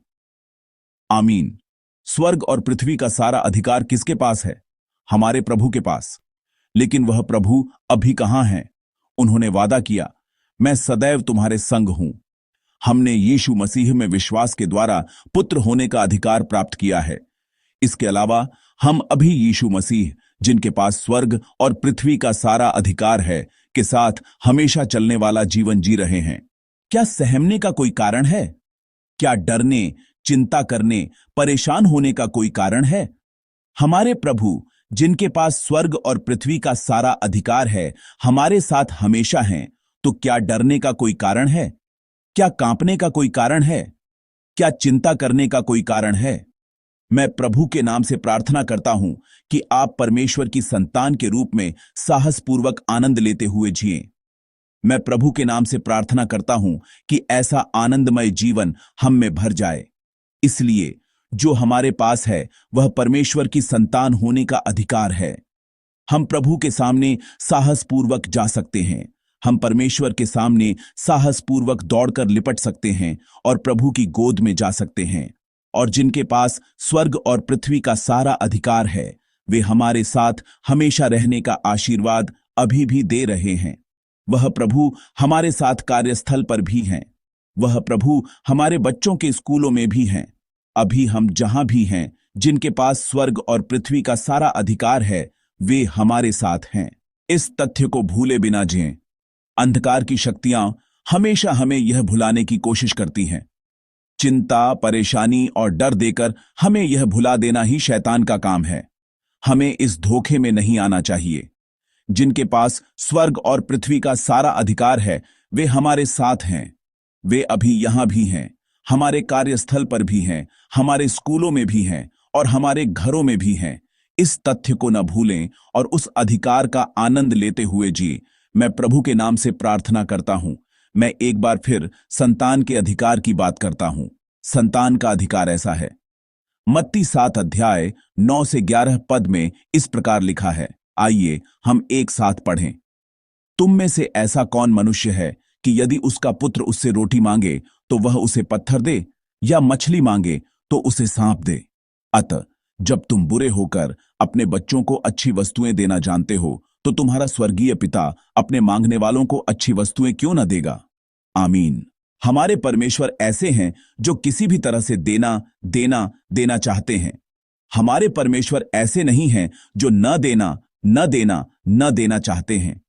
Speaker 1: आमीन। स्वर्ग और पृथ्वी का सारा अधिकार किसके पास है? हमारे प्रभु के पास। लेकिन वह प्रभु अभी कहां हैं? उन्होंने वादा किया, मैं सदैव तुम्हारे संग हूं। हमने यीशु मसीह में विश्वास के द्वारा पुत्र होने का अधिकार प्राप्त किया है। इसके अलावा हम अभी यीशु मसीह, जिनके पास स्वर्ग और पृथ्वी का सारा अधिकार है, के साथ हमेशा चलने वाला जीवन जी रहे हैं। क्या सहमने का कोई कारण है? क्या डरने, चिंता करने, परेशान होने का कोई कारण है? हमारे प्रभु, जिनके पास स्वर्ग और पृथ्वी का सारा अधिकार है, हमारे साथ हमेशा हैं, तो क्या डरने का कोई कारण है? क्या कांपने का कोई कारण है? क्या चिंता करने का कोई कारण है? मैं प्रभु के नाम से प्रार्थना करता हूं कि आप परमेश्वर की संतान के रूप में साहसपूर्वक आनंद लेते हुए जिएं। मैं प्रभु के नाम से प्रार्थना करता हूं कि ऐसा आनंदमय जीवन हम में भर जाए। इसलिए जो हमारे पास है वह परमेश्वर की संतान होने का अधिकार है। हम प्रभु के सामने साहसपूर्वक जा सकते हैं। हम परमेश्वर के सामने साहसपूर्वक दौड़कर लिपट सकते हैं और प्रभु की गोद में जा सकते हैं। और जिनके पास स्वर्ग और पृथ्वी का सारा अधिकार है, वे हमारे साथ हमेशा रहने का आशीर्वाद अभी भी दे रहे हैं। वह प्रभु हमारे साथ कार्यस्थल पर भी हैं। वह प्रभु हमारे बच्चों के स्कूलों में भी हैं। अभी हम जहां भी हैं, जिनके पास स्वर्ग और पृथ्वी का सारा अधिकार है, वे हमारे साथ हैं। इस तथ्य को भूले बिना जिएं। अंधकार की शक्तियां हमेशा हमें यह भुलाने की कोशिश करती हैं। चिंता, परेशानी और डर देकर हमें यह भुला देना ही शैतान का काम है। हमें इस धोखे में नहीं आना चाहिए। जिनके पास स्वर्ग और पृथ्वी का सारा अधिकार है, वे हमारे साथ हैं। वे अभी यहां भी हैं, हमारे कार्यस्थल पर भी हैं, हमारे स्कूलों में भी हैं और हमारे घरों में भी हैं। इस तथ्य को न भूलें और उस अधिकार का आनंद लेते हुए जिए। मैं प्रभु के नाम से प्रार्थना करता हूं। मैं एक बार फिर संतान के अधिकार की बात करता हूं। संतान का अधिकार ऐसा है। मत्ती 7 अध्याय 9 से 11 पद में इस प्रकार लिखा है। आइए हम एक साथ पढ़ें। तुम में से ऐसा कौन मनुष्य है कि यदि उसका पुत्र उससे रोटी मांगे तो वह उसे पत्थर दे, या मछली मांगे तो उसे सांप दे? अतः जब तुम बुरे होकर अपने बच्चों को अच्छी वस्तुएं देना जानते हो, तो तुम्हारा स्वर्गीय पिता अपने मांगने वालों को अच्छी वस्तुएं क्यों न देगा? आमीन। हमारे परमेश्वर ऐसे हैं जो किसी भी तरह से देना चाहते हैं। हमारे परमेश्वर ऐसे नहीं हैं जो न देना चाहते हैं।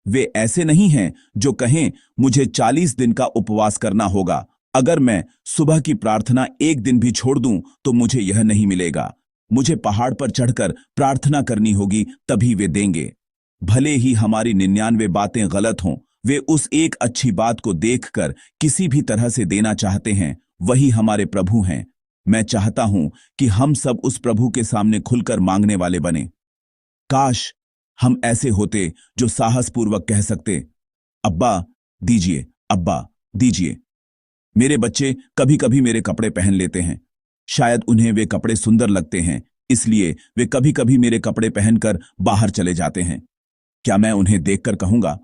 Speaker 1: वे ऐसे नहीं हैं जो कहें मुझे 40 दिन का उपवास करना होगा, अगर मैं सुबह की प्रार्थना एक दिन भी छोड़ दूं तो मुझे यह नहीं मिलेगा। मुझे पहाड़ पर चढ़कर प्रार्थना करनी होगी, तभी वे देंगे। भले ही हमारी 99 बातें गलत हों, वे उस एक अच्छी बात को देखकर किसी भी तरह से देना चाहते हैं। वही हमारे प्रभु हैं। मैं चाहता हूं कि हम सब उस प्रभु के सामने खुलकर मांगने वाले बने। काश हम ऐसे होते जो साहसपूर्वक कह सकते, अब्बा दीजिए, अब्बा दीजिए। मेरे बच्चे कभी कभी मेरे कपड़े पहन लेते हैं। शायद उन्हें वे कपड़े सुंदर लगते हैं, इसलिए वे कभी कभी मेरे कपड़े पहनकर बाहर चले जाते हैं। क्या मैं उन्हें देखकर कहूंगा,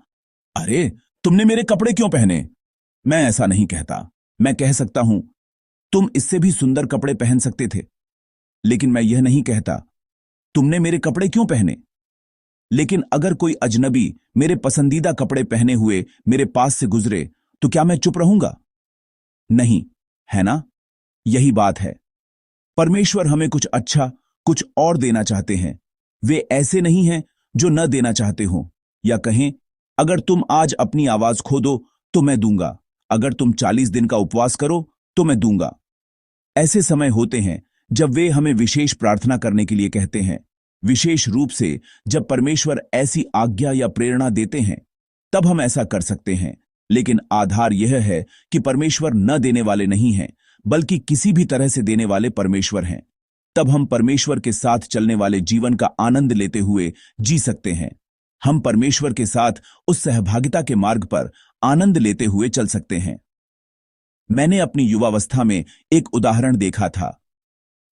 Speaker 1: अरे तुमने मेरे कपड़े क्यों पहने? मैं ऐसा नहीं कहता। मैं कह सकता हूं, तुम इससे भी सुंदर कपड़े पहन सकते थे। लेकिन मैं यह नहीं कहता, तुमने मेरे कपड़े क्यों पहने? लेकिन अगर कोई अजनबी मेरे पसंदीदा कपड़े पहने हुए मेरे पास से गुजरे, तो क्या मैं चुप रहूंगा? नहीं, है ना? यही बात है। परमेश्वर हमें कुछ अच्छा, कुछ और देना चाहते हैं। वे ऐसे नहीं हैं जो न देना चाहते हो, या कहें, अगर तुम आज अपनी आवाज खो दो तो मैं दूंगा, अगर तुम 40 दिन का उपवास करो तो मैं दूंगा। ऐसे समय होते हैं जब वे हमें विशेष प्रार्थना करने के लिए कहते हैं। विशेष रूप से जब परमेश्वर ऐसी आज्ञा या प्रेरणा देते हैं, तब हम ऐसा कर सकते हैं। लेकिन आधार यह है कि परमेश्वर न देने वाले नहीं हैं, बल्कि किसी भी तरह से देने वाले परमेश्वर हैं। तब हम परमेश्वर के साथ चलने वाले जीवन का आनंद लेते हुए जी सकते हैं। हम परमेश्वर के साथ उस सहभागिता के मार्ग पर आनंद लेते हुए चल सकते हैं। मैंने अपनी युवावस्था में एक उदाहरण देखा था।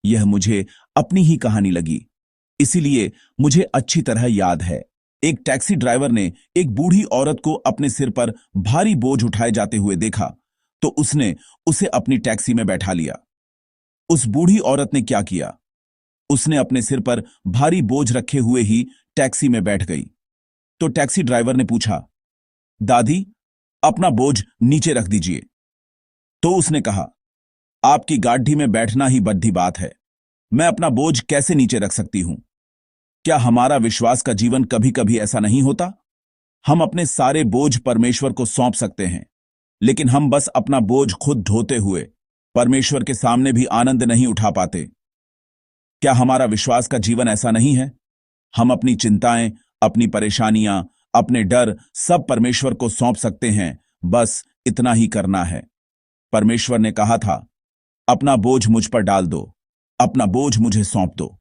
Speaker 1: यह मुझे अपनी ही कहानी लगी, इसीलिए मुझे अच्छी तरह याद है। एक टैक्सी ड्राइवर ने एक बूढ़ी औरत को अपने सिर पर भारी बोझ उठाए जाते हुए देखा, तो उसने उसे अपनी टैक्सी में बैठा लिया। उस बूढ़ी औरत ने क्या किया? उसने अपने सिर पर भारी बोझ रखे हुए ही टैक्सी में बैठ गई। तो टैक्सी ड्राइवर ने पूछा, दादी, अपना बोझ नीचे रख दीजिए। तो उसने कहा, आपकी गाड़ी में बैठना ही बड्ढी बात है, मैं अपना बोझ कैसे नीचे रख सकती हूं? क्या हमारा विश्वास का जीवन कभी कभी ऐसा नहीं होता? हम अपने सारे बोझ परमेश्वर को सौंप सकते हैं, लेकिन हम बस अपना बोझ खुद ढोते हुए परमेश्वर के सामने भी आनंद नहीं उठा पाते। क्या हमारा विश्वास का जीवन ऐसा नहीं है? हम अपनी चिंताएं, अपनी परेशानियां, अपने डर सब परमेश्वर को सौंप सकते हैं, बस इतना ही करना है। परमेश्वर ने कहा था, अपना बोझ मुझ पर डाल दो, अपना बोझ मुझे सौंप दो।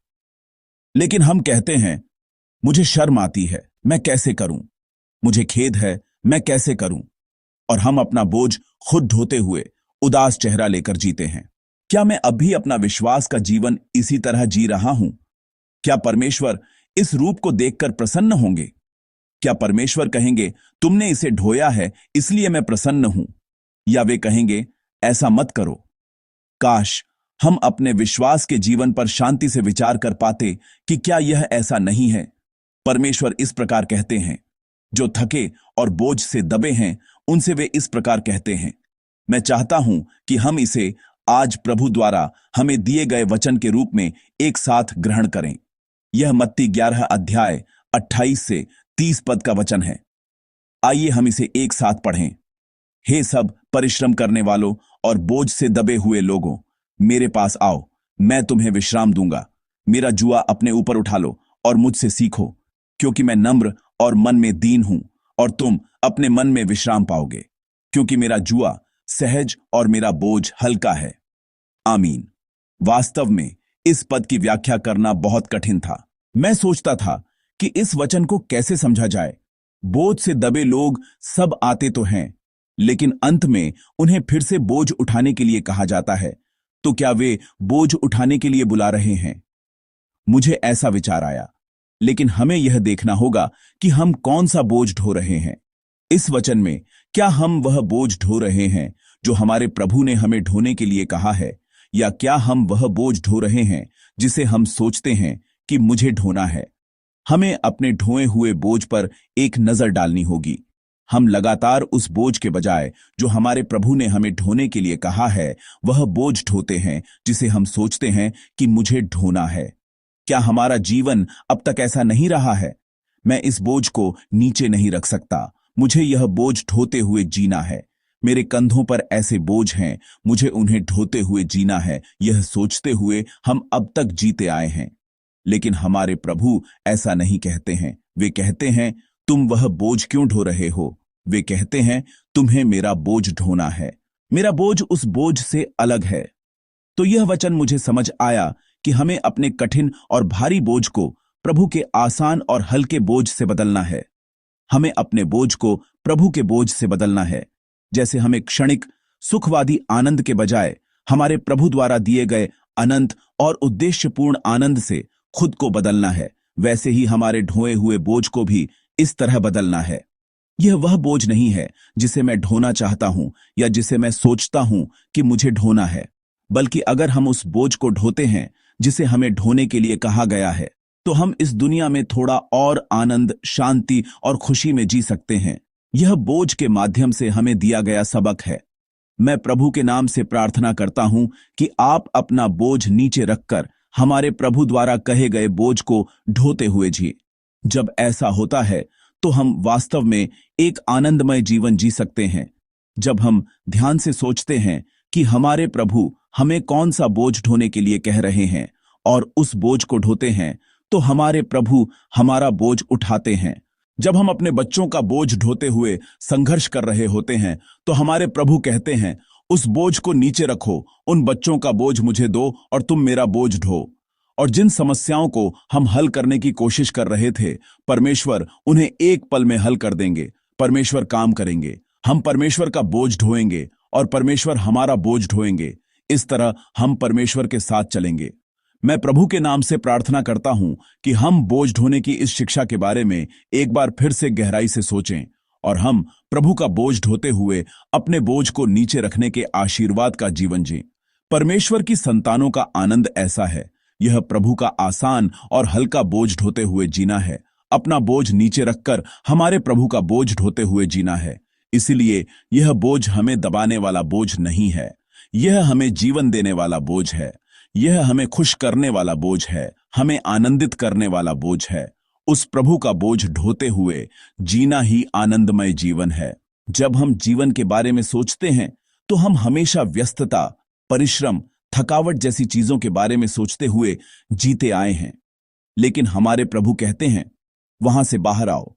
Speaker 1: लेकिन हम कहते हैं, मुझे शर्म आती है, मैं कैसे करूं? मुझे खेद है, मैं कैसे करूं? और हम अपना बोझ खुद ढोते हुए उदास चेहरा लेकर जीते हैं। क्या मैं अभी अपना विश्वास का जीवन इसी तरह जी रहा हूं? क्या परमेश्वर इस रूप को देखकर प्रसन्न होंगे? क्या परमेश्वर कहेंगे, तुमने इसे ढोया है इसलिए मैं प्रसन्न हूं? या वे कहेंगे, ऐसा मत करो? काश हम अपने विश्वास के जीवन पर शांति से विचार कर पाते कि क्या यह ऐसा नहीं है। परमेश्वर इस प्रकार कहते हैं, जो थके और बोझ से दबे हैं उनसे वे इस प्रकार कहते हैं। मैं चाहता हूं कि हम इसे आज प्रभु द्वारा हमें दिए गए वचन के रूप में एक साथ ग्रहण करें। यह मत्ती 11 अध्याय 28 से 30 पद का वचन है। आइए हम इसे एक साथ पढ़ें। हे सब परिश्रम करने वालों और बोझ से दबे हुए लोगों, मेरे पास आओ, मैं तुम्हें विश्राम दूंगा। मेरा जुआ अपने ऊपर उठा लो और मुझसे सीखो, क्योंकि मैं नम्र और मन में दीन हूं, और तुम अपने मन में विश्राम पाओगे, क्योंकि मेरा जुआ सहज और मेरा बोझ हल्का है। आमीन। वास्तव में इस पद की व्याख्या करना बहुत कठिन था। मैं सोचता था कि इस वचन को कैसे समझा जाए। बोझ से दबे लोग सब आते तो हैं, लेकिन अंत में उन्हें फिर से बोझ उठाने के लिए कहा जाता है। तो क्या वे बोझ उठाने के लिए बुला रहे हैं? मुझे ऐसा विचार आया, लेकिन हमें यह देखना होगा कि हम कौन सा बोझ ढो रहे हैं। इस वचन में क्या हम वह बोझ ढो रहे हैं जो हमारे प्रभु ने हमें ढोने के लिए कहा है, या क्या हम वह बोझ ढो रहे हैं जिसे हम सोचते हैं कि मुझे ढोना है? हमें अपने ढोए हुए बोझ पर एक नजर डालनी होगी। हम लगातार उस बोझ के बजाय जो हमारे प्रभु ने हमें ढोने के लिए कहा है, वह बोझ ढोते हैं जिसे हम सोचते हैं कि मुझे ढोना है। क्या हमारा जीवन अब तक ऐसा नहीं रहा है? मैं इस बोझ को नीचे नहीं रख सकता, मुझे यह बोझ ढोते हुए जीना है। मेरे कंधों पर ऐसे बोझ हैं, मुझे उन्हें ढोते हुए जीना है। यह सोचते हुए हम अब तक जीते आए हैं। लेकिन हमारे प्रभु ऐसा नहीं कहते हैं। वे कहते हैं, तुम वह बोझ क्यों ढो रहे हो? वे कहते हैं, तुम्हें मेरा बोझ ढोना है। मेरा बोझ उस बोझ से अलग है। तो यह वचन मुझे समझ आया कि हमें अपने कठिन और भारी बोझ को प्रभु के आसान और हल्के बोझ से बदलना है। हमें अपने बोझ को प्रभु के बोझ से बदलना है। जैसे हमें क्षणिक सुखवादी आनंद के बजाय हमारे प्रभु द्वारा दिए गए अनंत और उद्देश्यपूर्ण आनंद से खुद को बदलना है, वैसे ही हमारे ढोए हुए बोझ को भी इस तरह बदलना है। यह वह बोझ नहीं है जिसे मैं ढोना चाहता हूं या जिसे मैं सोचता हूं कि मुझे ढोना है, बल्कि अगर हम उस बोझ को ढोते हैं जिसे हमें ढोने के लिए कहा गया है, तो हम इस दुनिया में थोड़ा और आनंद, शांति और खुशी में जी सकते हैं। यह बोझ के माध्यम से हमें दिया गया सबक है। मैं प्रभु के नाम से प्रार्थना करता हूं कि आप अपना बोझ नीचे रखकर हमारे प्रभु द्वारा कहे गए बोझ को ढोते हुए जिए। जब ऐसा होता है तो हम वास्तव में एक आनंदमय जीवन जी सकते हैं। जब हम ध्यान से सोचते हैं कि हमारे प्रभु हमें कौन सा बोझ ढोने के लिए कह रहे हैं और उस बोझ को ढोते हैं, तो हमारे प्रभु हमारा बोझ उठाते हैं। जब हम अपने बच्चों का बोझ ढोते हुए संघर्ष कर रहे होते हैं, तो हमारे प्रभु कहते हैं, उस बोझ को नीचे रखो, उन बच्चों का बोझ मुझे दो और तुम मेरा बोझ ढो। और जिन समस्याओं को हम हल करने की कोशिश कर रहे थे, परमेश्वर उन्हें एक पल में हल कर देंगे। परमेश्वर काम करेंगे, हम परमेश्वर का बोझ ढोएंगे और परमेश्वर हमारा बोझ ढोएंगे। इस तरह हम परमेश्वर के साथ चलेंगे। मैं प्रभु के नाम से प्रार्थना करता हूं कि हम बोझ ढोने की इस शिक्षा के बारे में एक बार फिर से गहराई से सोचें और हम प्रभु का बोझ ढोते हुए अपने बोझ को नीचे रखने के आशीर्वाद का जीवन जिएं। परमेश्वर की संतानों का आनंद ऐसा है, यह प्रभु का आसान और हल्का बोझ ढोते हुए जीना है। अपना बोझ नीचे रखकर हमारे प्रभु का बोझ ढोते हुए जीना है। इसलिए यह बोझ हमें दबाने वाला बोझ नहीं है, यह हमें जीवन देने वाला बोझ है। यह हमें खुश करने वाला बोझ है, हमें आनंदित करने वाला बोझ है। उस प्रभु का बोझ ढोते हुए जीना ही आनंदमय जीवन है। जब हम जीवन के बारे में सोचते हैं तो हम हमेशा व्यस्तता, परिश्रम, थकावट जैसी चीजों के बारे में सोचते हुए जीते आए हैं। लेकिन हमारे प्रभु कहते हैं, वहां से बाहर आओ।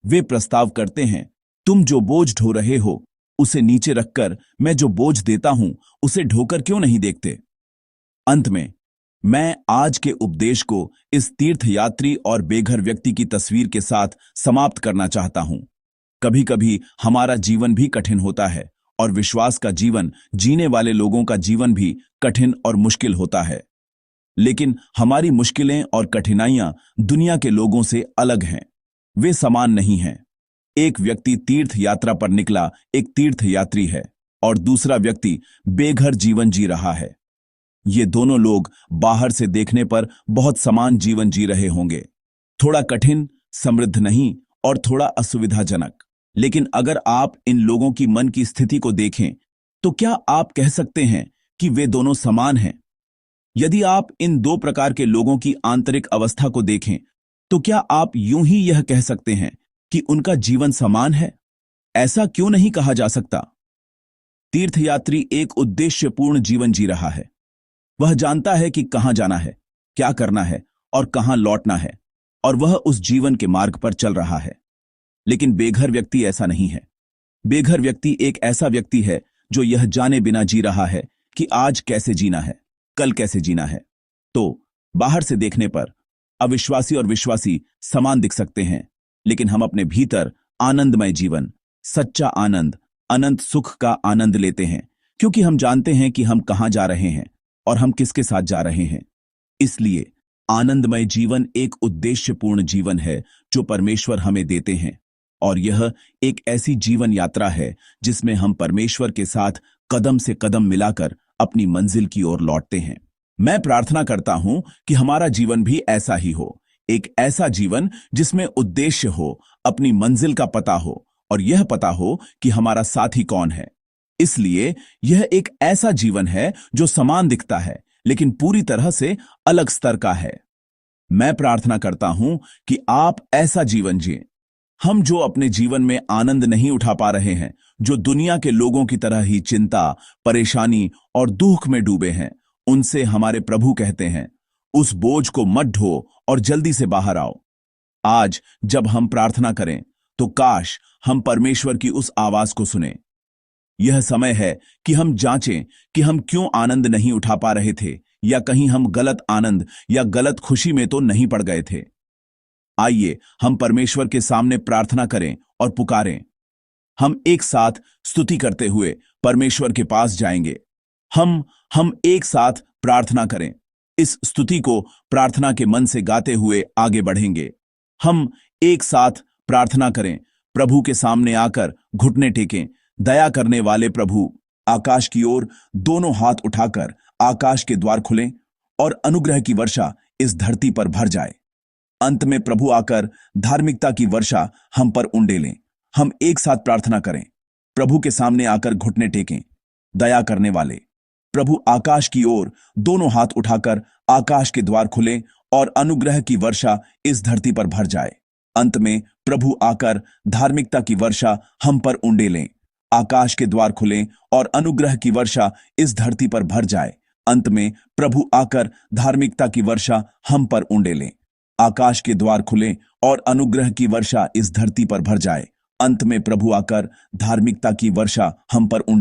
Speaker 1: वे प्रस्ताव करते हैं, तुम जो बोझ ढो रहे हो उसे नीचे रखकर मैं जो बोझ देता हूं उसे ढोकर क्यों नहीं देखते। अंत में मैं आज के उपदेश को इस तीर्थयात्री और बेघर व्यक्ति की तस्वीर के साथ समाप्त करना चाहता हूं। कभी कभी हमारा जीवन भी कठिन होता है और विश्वास का जीवन जीने वाले लोगों का जीवन भी कठिन और मुश्किल होता है। लेकिन हमारी मुश्किलें और कठिनाइयां दुनिया के लोगों से अलग हैं, वे समान नहीं हैं। एक व्यक्ति तीर्थ यात्रा पर निकला एक तीर्थयात्री है और दूसरा व्यक्ति बेघर जीवन जी रहा है। ये दोनों लोग बाहर से देखने पर बहुत समान जीवन जी रहे होंगे, थोड़ा कठिन, समृद्ध नहीं और थोड़ा असुविधाजनक। लेकिन अगर आप इन लोगों की मन की स्थिति को देखें तो क्या आप कह सकते हैं कि वे दोनों समान हैं? यदि आप इन दो प्रकार के लोगों की आंतरिक अवस्था को देखें तो क्या आप यूं ही यह कह सकते हैं कि उनका जीवन समान है? ऐसा क्यों नहीं कहा जा सकता? तीर्थयात्री एक उद्देश्यपूर्ण जीवन जी रहा है। वह जानता है कि कहां जाना है, क्या करना है और कहां लौटना है, और वह उस जीवन के मार्ग पर चल रहा है। लेकिन बेघर व्यक्ति ऐसा नहीं है। बेघर व्यक्ति एक ऐसा व्यक्ति है जो यह जाने बिना जी रहा है कि आज कैसे जीना है, कल कैसे जीना है। तो बाहर से देखने पर अविश्वासी और विश्वासी समान दिख सकते हैं, लेकिन हम अपने भीतर आनंदमय जीवन, सच्चा आनंद, अनंत सुख का आनंद लेते हैं, क्योंकि हम जानते हैं कि हम कहां जा रहे हैं और हम किसके साथ जा रहे हैं। इसलिए आनंदमय जीवन एक उद्देश्यपूर्ण जीवन है जो परमेश्वर हमें देते हैं, और यह एक ऐसी जीवन यात्रा है जिसमें हम परमेश्वर के साथ कदम से कदम मिलाकर अपनी मंजिल की ओर लौटते हैं। मैं प्रार्थना करता हूं कि हमारा जीवन भी ऐसा ही हो, एक ऐसा जीवन जिसमें उद्देश्य हो, अपनी मंजिल का पता हो और यह पता हो कि हमारा साथी कौन है। इसलिए यह एक ऐसा जीवन है जो समान दिखता है लेकिन पूरी तरह से अलग स्तर का है। मैं प्रार्थना करता हूं कि आप ऐसा जीवन जिएं। हम जो अपने जीवन में आनंद नहीं उठा पा रहे हैं, जो दुनिया के लोगों की तरह ही चिंता, परेशानी और दुख में डूबे हैं, उनसे हमारे प्रभु कहते हैं, उस बोझ को मत ढो और जल्दी से बाहर आओ। आज जब हम प्रार्थना करें तो काश हम परमेश्वर की उस आवाज को सुने। यह समय है कि हम जांचें कि हम क्यों आनंद नहीं उठा पा रहे थे, या कहीं हम गलत आनंद या गलत खुशी में तो नहीं पड़ गए थे। आइए हम परमेश्वर के सामने प्रार्थना करें और पुकारें। हम एक साथ स्तुति करते हुए परमेश्वर के पास जाएंगे। हम एक साथ प्रार्थना करें। इस स्तुति को प्रार्थना के मन से गाते हुए आगे बढ़ेंगे। हम एक साथ प्रार्थना करें। प्रभु के सामने आकर घुटने टेकें। दया करने वाले प्रभु, आकाश की ओर दोनों हाथ उठाकर आकाश के द्वार खुलें और अनुग्रह की वर्षा इस धरती पर भर जाए। अंत में प्रभु आकर धार्मिकता की वर्षा हम पर उंडेलें। हम एक साथ प्रार्थना करें। प्रभु के सामने आकर घुटने टेकें। दया करने वाले प्रभु, आकाश की ओर दोनों हाथ उठाकर आकाश के द्वार खुलें और अनुग्रह की वर्षा इस धरती पर भर जाए। अंत में प्रभु आकर धार्मिकता की वर्षा हम पर उंडेलें। आकाश के द्वार खुलें और अनुग्रह की वर्षा इस धरती पर भर जाए। अंत में प्रभु आकर धार्मिकता की वर्षा हम पर उंडेलें। आकाश के द्वार खुलें और अनुग्रह की वर्षा इस धरती पर भर जाए। अंत में प्रभु आकर धार्मिकता की वर्षा हम पर